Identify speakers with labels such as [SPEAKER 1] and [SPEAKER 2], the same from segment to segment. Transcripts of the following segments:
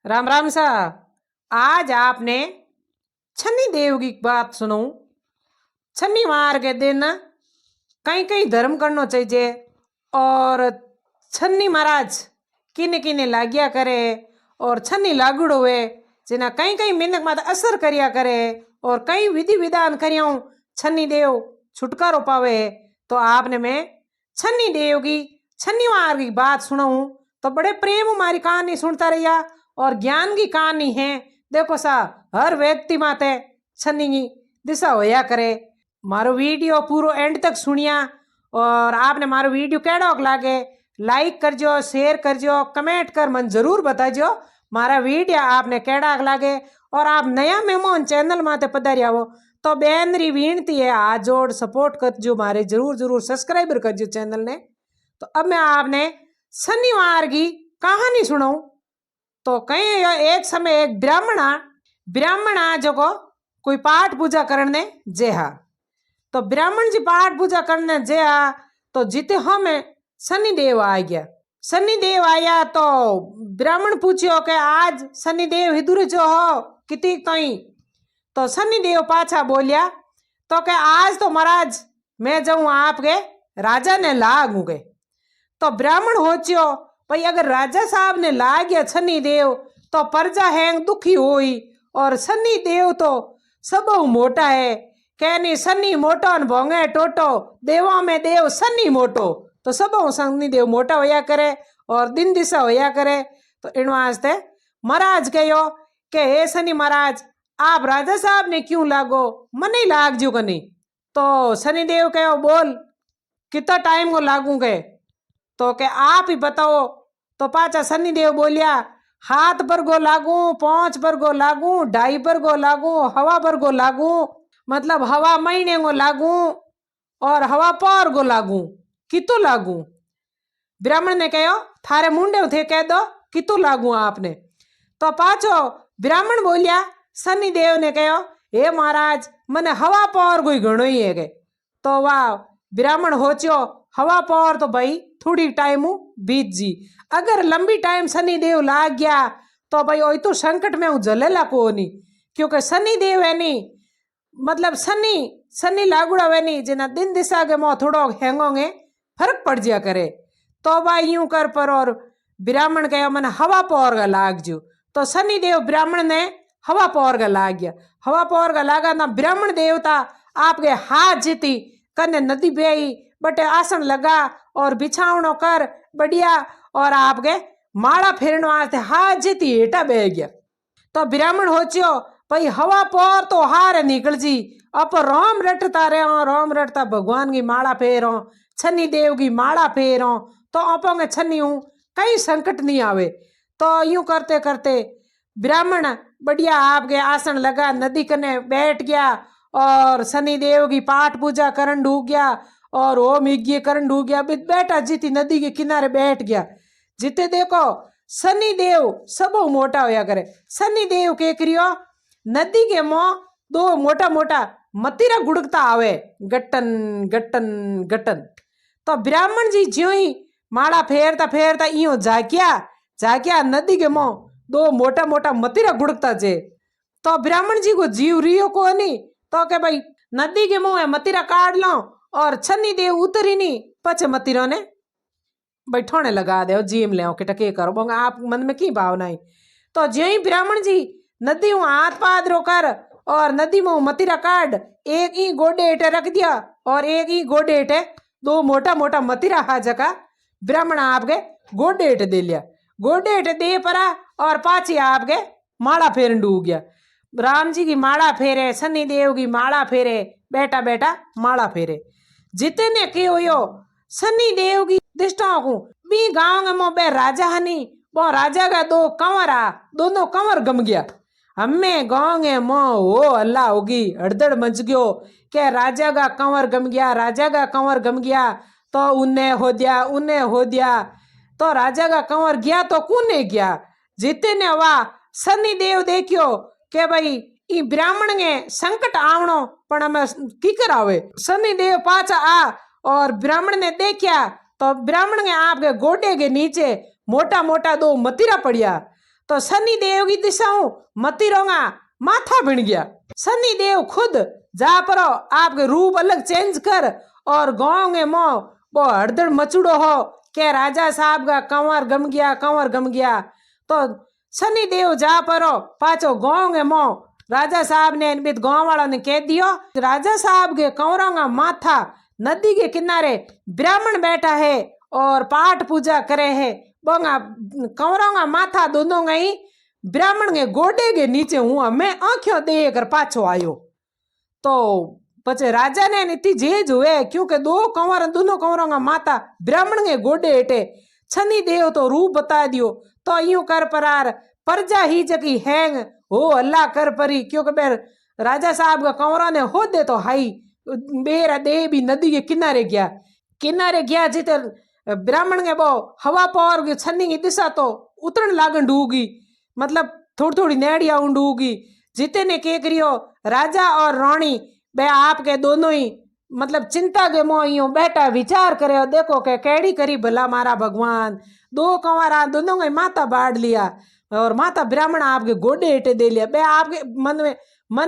[SPEAKER 1] राम राम सा। आज आपने शनि देव की बात सुनो। शनिवार के दिन कहीं कहीं धर्म करना चाहिए और शनि महाराज किने किने लाग्या करे और शनि लागुड़ हुए जिना कहीं कहीं मिनक माता असर करिया करे और कई विधि विधान करियो शनि देव छुटकारो पावे। तो आपने मैं शनि देव की शनिवार की बात सुनाऊं तो बड़े प्रेम हमारी कहानी सुनता रहिया और ज्ञान की कहानी है। देखो सा हर व्यक्ति माते शनि की दिशा होया करे। मारो वीडियो पूरा एंड तक सुनिया और आपने मारो वीडियो कैडो लागे लाइक करजो, शेयर करजो, कमेंट कर मन जरूर बताजो मारा वीडियो आपने कैडा लागे। और आप नया मेहमान चैनल माते पधारिया हो तो बेन री विनती है हाथ जोड़ सपोर्ट करजो, मारे जरूर जरूर सब्सक्राइबर करजो चैनल ने। तो अब मैं आपने शनिवार की कहानी सुनाऊं। तो कहीं एक समय एक ब्राह्मण जो को कोई पाठ पूजा करने जेहा। तो ब्राह्मण जी पाठ पूजा करने जेहा तो जीते हमें शनिदेव आ गया। शनिदेव आया तो ब्राह्मण पूछो कि आज शनिदेव हिदुर जो हो कितनी कहीं। तो शनिदेव पाछा बोलिया तो के आज तो महाराज मैं जाऊं आपके राजा ने लागूंगे। तो ब्राह्मण होचियो भाई अगर राजा साहब ने ला गया शनि देव तो प्रजा हैंग दुखी हुई और शनि देव तो सब मोटा है। कहनी शनि मोटो न भोंगे टोटो देवों में देव शनि मोटो। तो सब शनि देव मोटा होया करे और दिन दिशा होया करे। तो इन वास्ते महाराज कहो के हे शनि महाराज आप राजा साहब ने क्यों लागो, मने लाग जू कनी। तो शनि देव कहो बोल कितना टाइम को लागूंगे। तो के आप ही बताओ। तो पाचा शनि देव बोलिया हाथ पर गो लागू, पांच पर गो लागू, ढाई पर गो लागू, हवा पर गो लागू, मतलब हवा महीने को लागू और हवा पर गो लागू कितो लागू। ब्राह्मण ने कहो थारे मुंडे थे कह दो कितो लागू आपने। तो पाछो ब्राह्मण बोलिया शनि देव ने कहो हे महाराज मने हवा पर कोई घणो ही है। तो वाह ब्राह्मण होचो हवा पर तो भाई थोड़ी टाइम बीत जी। अगर लंबी टाइम शनि देव लाग गया तो भाई वही तो संकट में हूँ जलेला को नहीं, क्योंकि शनि देव है नहीं मतलब शनि लागुड़ा वे नहीं जिना दिन दिशा के मोह थोड़ो हैंगोंगे फर्क पड़ जा करे। तो भाई यूं कर पर और ब्राह्मण कहो मैंने हवा पौर का लाग जू। तो शनि देव ब्राह्मण ने हवा पौर का लाग गया। हवा पौर का लागा ना ब्राह्मण देवता आपके हाथ जीती कन्ने नदी बेई बटे आसन लगा और बिछावनो कर बढ़िया और आपके माला फेरने वास्ते हाथ जीती हेटा बह गया। तो ब्राह्मण होचियो भाई हवा पर तो हार निकल जी अप राम रटता रहो, राम रटता भगवान की माला फेरो, शनि देव की माला फेरो तो अपोंगे शनि हूँ कई संकट नहीं आवे। तो यूं करते करते ब्राह्मण बढ़िया आपके आसन लगा नदी कने बैठ गया और शनि देव की पाठ पूजा करन डूब गया और ओम यज्ञ करन डूब गया। बैठा जीती नदी के किनारे बैठ गया। जिते देखो शनि देव सब मोटा होया करे। शनि देव के करियो नदी के मुंह दो मोटा मोटा मतीरा गुड़कता आवे गट्टन गट्टन गट्टन। तो ब्राह्मण जी ज्यों ही माला फेरता फेरता इो जाग्या नदी के मुंह दो मोटा मोटा मतीरा गुड़कता जे। तो ब्राह्मण जी को जीव रियो को नहीं तो के भाई नदी के मुंह मतीरा काट लो और शनि देव उतरी नहीं पचे मतीरों ने बैठोने लगा दे जीम ले के करो बोंगा आप मन में की भावना है। तो ज्यो ही ब्राह्मण जी नदी में हाथ पाद रोकर और नदी में मतीरा काट एक ही गोडे हेठे रख दिया और एक ही गोडे हेठे दो मोटा मोटा मतीरा हा जगह ब्राह्मण आपके गोडे हेठे दे लिया। गोडे हेठे दे परा और पाची आपके माला फेरन डूब गया। राम जी की माला फेरे, शनि देव की माला फेरे, बेटा बेटा माला फेरे। जितने के हो शनि देव की दृष्टाओं को बी गांव में मो बे राजा हनी वो राजा का दो कंवर आ दोनों कंवर गम गया। हमें गाँव में मो हो अल्लाह होगी हड़दड़ मच गयो के राजा का कंवर गम गया, राजा का कंवर गम गया। तो उन्हें हो दिया तो राजा का कंवर गया तो कौन गया। जितने वाह शनि देव देखियो के भाई ई ब्राह्मण ने संकट आवणो पण हमें की करावे। शनि देव पाछा आ और ब्राह्मण ने देखिया तो ब्राह्मण ने आपके गोडे के नीचे मोटा मोटा दो मतीरा पड़िया। तो शनि देव की दिशाओं मतिरोंगा माथा बन गया। शनि देव खुद जा पर आपके रूप अलग चेंज कर और गाँव में मो वो हड़दड़ मचुड़ो हो के राजा साहब का कंवर गम गया। तो शनि देव जा परो पाचो गाँव में मो राजा साहब ने गाँव वालों ने कह दियो राजा साहब के कंवरों का माथा नदी के किनारे ब्राह्मण बैठा है और पाठ पूजा करे है। बोंगा कंवरों का माथा दोनों गई ब्राह्मण के गोडे के नीचे हूँ मैं आंखों दे कर पाछो आयो। तो पचे राजा ने नीति जेज हुए क्योंकि दोनों कंवरों का माथा ब्राह्मण के गोडे हेठे। शनि देव तो रूप बता दियो तो यूं कर परार प्रजा ही जकी हैंग हो अल्लाह कर परी क्योंकि बेर राजा साहब का कंवरों ने हो दे तो हाई बेरा दे भी नदी के किनारे गया जिते ब्राह्मण के वो हवा पौर छन्नी की दिशा तो उतरण लागन डूगी मतलब थोड़ी थोड़ी नेड़िया डूगी। जिते ने के करियो राजा और रानी बे आपके दोनों ही मतलब चिंता के मोह बैठा विचार करे देखो के कैडी करी भला मारा भगवान। दो कंवारा दोनों का माता बाढ़ लिया और माता ब्राह्मण आपके गोडे हेठे दे लिया। बे आपके मन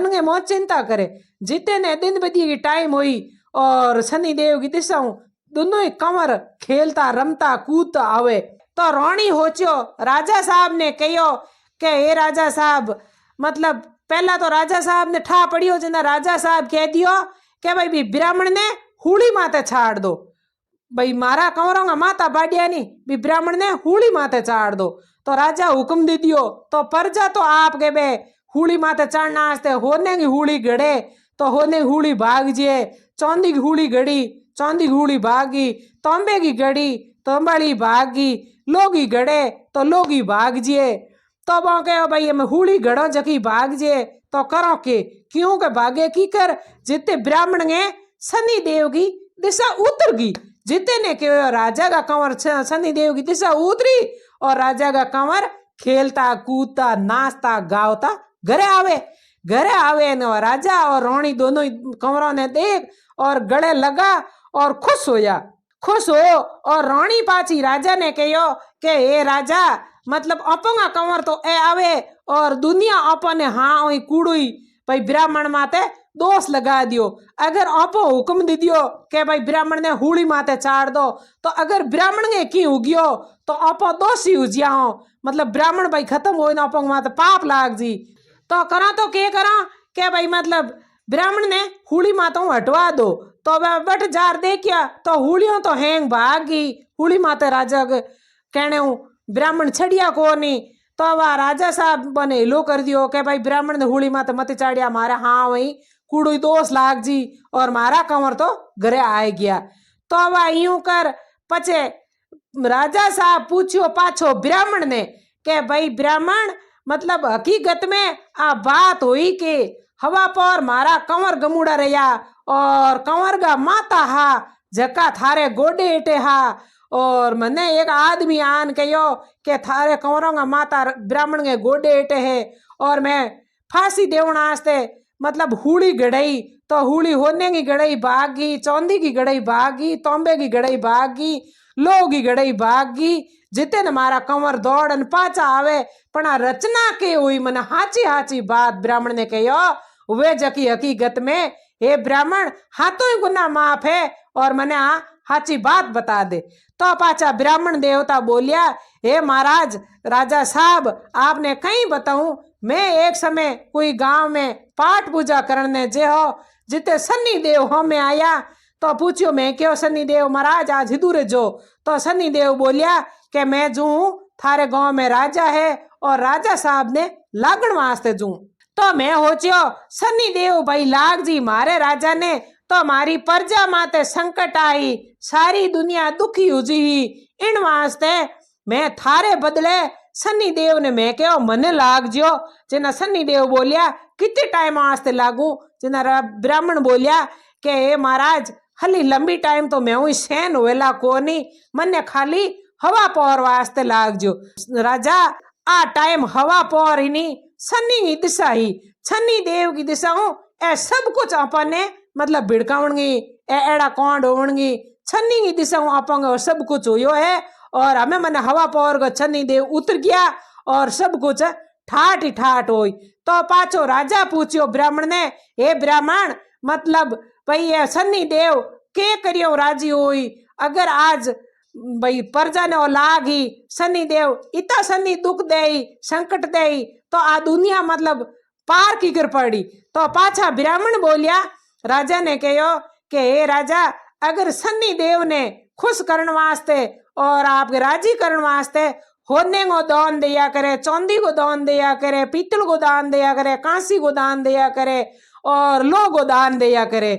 [SPEAKER 1] में मोह चिंता करे। जिते ने दिन बदी की टाइम हुई और शनि देव की दिशा दोनों ही कंवर खेलता रमता कूदता आवे। तो रानी होचियो राजा साहब ने कहो के हे राजा साहब मतलब पहला तो राजा साहब ने ठा पड़ियो जना राजा साहब कह दियो के भाई भी ब्राह्मण ने हुड़ी माते छाड़ दो भाई मारा कंवरों का माता बाडिया नहीं भी ब्राह्मण ने हुड़ी माते चाड़ दो। तो राजा हुक्म दे दियो तो प्रजा तो आपके बे हुड़ी माते चाड़ना आस्ते होने की हुड़ी गड़े तो होने की हुड़ी भाग जिए। चौंदी की हुड़ी गड़ी चौंदी की हुड़ी भागी तोंबे की गड़ी तोंबाड़ी भागी लोगी गड़े तो लोगी भाग जिए। तो वो कहो भाई हमें हुड़ी गड़ो जकी भाग जे तो करो के क्यों के भागे की कर जिते ब्राह्मण ने शनि देव की दिशा उतर गई। जिते ने कहो राजा का कंवर शनि देव की दिशा उतरी और राजा का कंवर खेलता कूदता नाचता गावता घरे आवे न राजा और रानी दोनों कंवरों ने देख और गले लगा और खुश हो और रानी पाची राजा ने कहो के हे राजा मतलब अपना कंवर तो ए आवे और दुनिया अपने हाँ कूड़ुई भाई ब्राह्मण माते दोष लगा दियो। अगर आपो हुक्म दे दियो के भाई ब्राह्मण ने हुड़ी माते चाड़ दो तो अगर ब्राह्मण ने की उगियो तो आपो दोषी उजिया हो मतलब ब्राह्मण भाई खत्म हो ना आपो माते पाप लाग जी। तो करा तो के करा के भाई मतलब ब्राह्मण ने हुड़ी माता हटवा दो तो वह बट जार देखिया तो हुड़ियों तो हैंग भागी हुड़ी माता राजा के कहने ब्राह्मण छड़िया को नहीं। तो वह राजा साहब बने लो कर दियो के भाई ब्राह्मण ने हुड़ी माता मत चाड़िया मारा हाँ वही कूड़ू दोष लाग जी और मारा कंवर तो घरे आ गया। तो वह यूं कर पचे राजा साहब पूछियो पाछो ब्राह्मण ने के भाई ब्राह्मण मतलब हकीकत में आ बात हुई के हवा पर मारा कंवर गमुड़ा रहा और कंवर का माता हा जका थारे गोडे हेठे हा और मने एक आदमी आन कहो के थारे कंवरों का माता ब्राह्मण के गोडे हेठे है और मैं फांसी देवण आस्ते मतलब हुड़ी गड़ई तो हुड़ी होने की गड़ई भागी चौंदी की गड़ई भागी तोंबे की गड़ई भागी लो की गड़ई भागी। जिते न मारा कंवर दौड़न पाचा आवे पना रचना के हुई मन हाची बात ब्राह्मण ने कहो वे जकी हकीकत में हे ब्राह्मण हाथों ही गुना माफ है और मने हाची बात बता दे। तो पाचा ब्राह्मण देवता बोलिया हे महाराज राजा साहब आपने कहीं बताऊं मैं एक समय कोई गांव में पाठ पूजा करने जे हो जिते शनि देव हो में आया तो पूछियो मैं क्यों शनि देव महाराज आज हिदूरे जो। तो शनि देव बोलिया कि मैं जू थारे गांव में राजा है और राजा साहब ने लागण वास्ते जू तो मैं होचियो शनि देव भाई लाग जी मारे राजा ने तो मारी प्रजा माते संकट आई सारी दुनिया दुखी हुजी ही इन वास्ते मैं थारे बदले शनि देव ने मैं कहो मने लाग जियो। जना शनि देव बोलिया कितने टाइम वास्ते लागू जना ब्राह्मण बोलिया के हे महाराज हली लंबी टाइम तो मैं हुई सहन होएला कोनी मने खाली हवा पौर वास्ते लाग जो। राजा आ टाइम हवा पौर ही नहीं शनि की दिशा ही शनि देव की दिशा हूँ ए सब कुछ अपने मतलब भिड़कावणगी एड़ा कौंड होवणगी शनि की दिशा हूँ अपंग सब कुछ हुयो है और हमें मैंने हवा पौर का शनि देव उतर गया और सब कुछ ठाट ही ठाट होई। तो पाछो राजा पूछ्यो ब्राह्मण ने, हे ब्राह्मण मतलब भाई ये सन्नी देव के करियो राजी होई, अगर आज भाई प्रजा ने लाग ही सन्नी देव इतना सन्नी दुख दे संकट दे तो आ दुनिया मतलब पार की कर पड़ी। तो पाछा ब्राह्मण बोलिया, राजा ने कहो कि हे राजा अगर सन्नी देव ने खुश करने वास्ते और आपके राजी करने वास्ते होने को दान दिया करे, चांदी को दान दिया करे, पीतल को दान दिया करे, कांसी को दान दिया करे और लोह को दान दिया करे,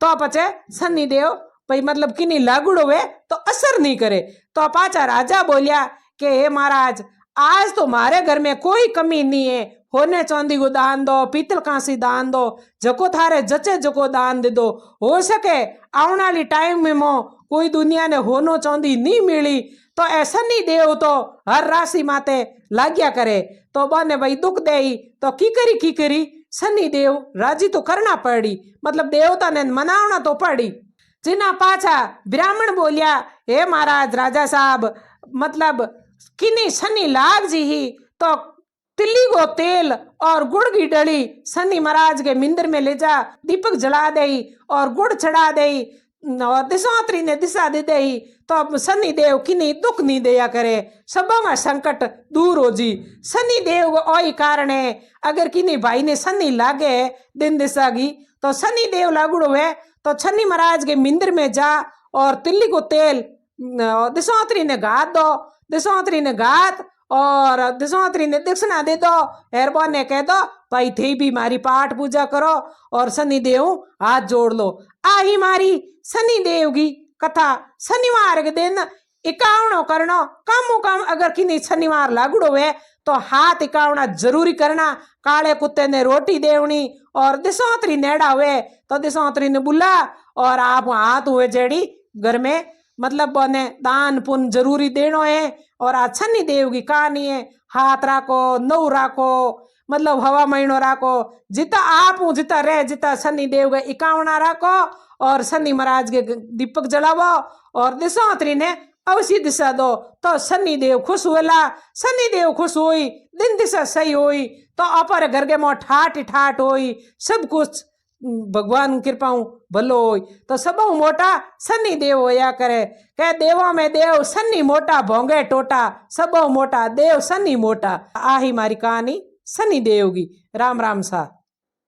[SPEAKER 1] तो पचे सन्नी देव भाई मतलब किन्नी लागुड़ हुए तो असर नहीं करे। तो पाछा राजा बोलिया कि हे महाराज आज तो हमारे घर में कोई कमी नहीं है, होने चांदी को दान दो, पीतल कांसी दान दो, जको थारे जचे जको दान दे दो, हो सके आने वाली टाइम में मो कोई दुनिया ने होनो चांदी नहीं मिली तो ऐसा नहीं देव तो हर राशि माते लाग्या करे। तो बने भाई दुख दे तो की करी सन्नी देव राजी तो करना पड़ी, मतलब देवता ने मनावना तो पड़ी। जिना पाछा ब्राह्मण बोलिया, हे महाराज राजा साहब मतलब किन्नी सन्नी लाग जी ही तो तिल्ली को तेल और गुड़ की डली सन्नी महाराज के मिंदर में ले जा, दीपक जला दे और गुड़ चढ़ा दे और दिशात्री ने दिशा दे दे तो अब सन्नी देव किन्नी दुख नहीं दिया करे, सबों का संकट दूर हो जी। सन्नी देव को ओई कारण है अगर किन्नी भाई ने सन्नी लागे दिन दिशा की तो सन्नी देव लागुड़ हुए तो सन्नी महाराज के मिंदर में जा और तिल्ली को तेल दिशात्री ने घात दो, दिशात्री ने घात और दिशात्री ने दक्षिणा दे दो, हेरबा ने कह दो भाई थे भी मारी पाठ पूजा करो और सन्नी देव हाथ जोड़ लो। आ ही मारी सन्नी देव की कथा। शनिवार के दिन 51 करनो कम अगर किन्नी शनिवार लागुड़ हुए तो हाथ 51 जरूरी करना, काले कुत्ते ने रोटी देवनी और दिशात्री नेड़ा हुए तो दिशात्री ने बुला और आप हाथ हुए जेड़ी घर में मतलब बने दान पुण्य जरूरी देनो है। और आज सन्नी देव की कहानी है, हाथ राखो नौ राखो मतलब हवा महीनो राखो, जिता आप जिता रहे जिता सन्नी देव के 51 राखो और सन्नी महाराज के दीपक जलावो और दिशात्री ने अवश्य दिशा दो तो सन्नी देव खुश हुएला। सन्नी देव खुश हुई, दिन दिशा सही हुई तो अपर घर के मोह ठाट ठाट हुई, सब कुछ भगवान कृपाऊं भलो हो तो सब मोटा सन्नी देव होया करे। कह देवों में देव सन्नी मोटा भोंगे टोटा, सब मोटा देव सन्नी मोटा। आ ही मारी कहानी सन्नी देव की। राम राम सा।